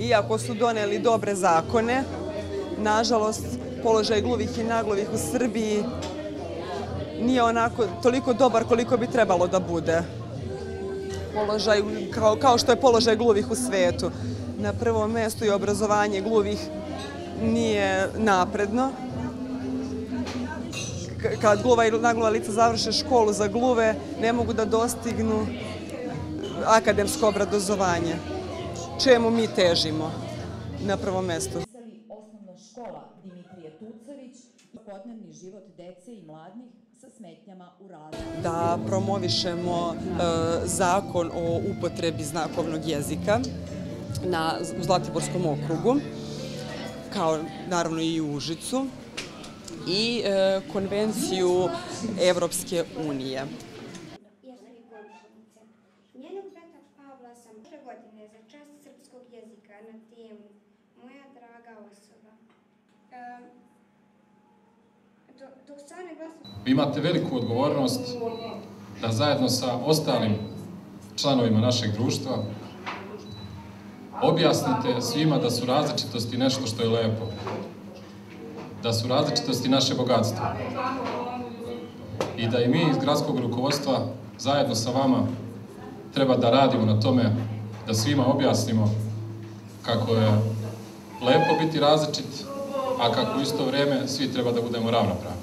Iako su doneli dobre zakone, nažalost, položaj gluvih i naglavih u Srbiji nije onako toliko dobar koliko bi trebalo da bude. Položaj, kao što je položaj gluvih u svetu. Na prvom mestu je obrazovanje gluvih nije napredno. Kad gluva i naglava lica završe školu za gluve, ne mogu da dostignu akademsko obrazovanje. Čemu mi težimo na prvom mestu? Osnovna škola Dimitrije Tucović i svakodnevni život dece i mladih sa smetnjama u razvoju. Da promovišemo zakon o upotrebi znakovnog jezika u Zlatiborskom okrugu, kao naravno i u Užicu, i konvenciju Evropske unije. Njenog brata Pavla sam prošle godine za čast srpskog jezika na temu Moja draga osoba. Vi imate veliku odgovornost da zajedno sa ostalim članovima našeg društva objasnite svima da su različitosti nešto što je lepo, da su različitosti naše bogatstvo i da i mi iz gradskog rukovodstva zajedno sa vama treba da radimo na tome da svima objasnimo kako je lepo biti različit, a kako u isto vrijeme svi treba da budemo ravnopravni.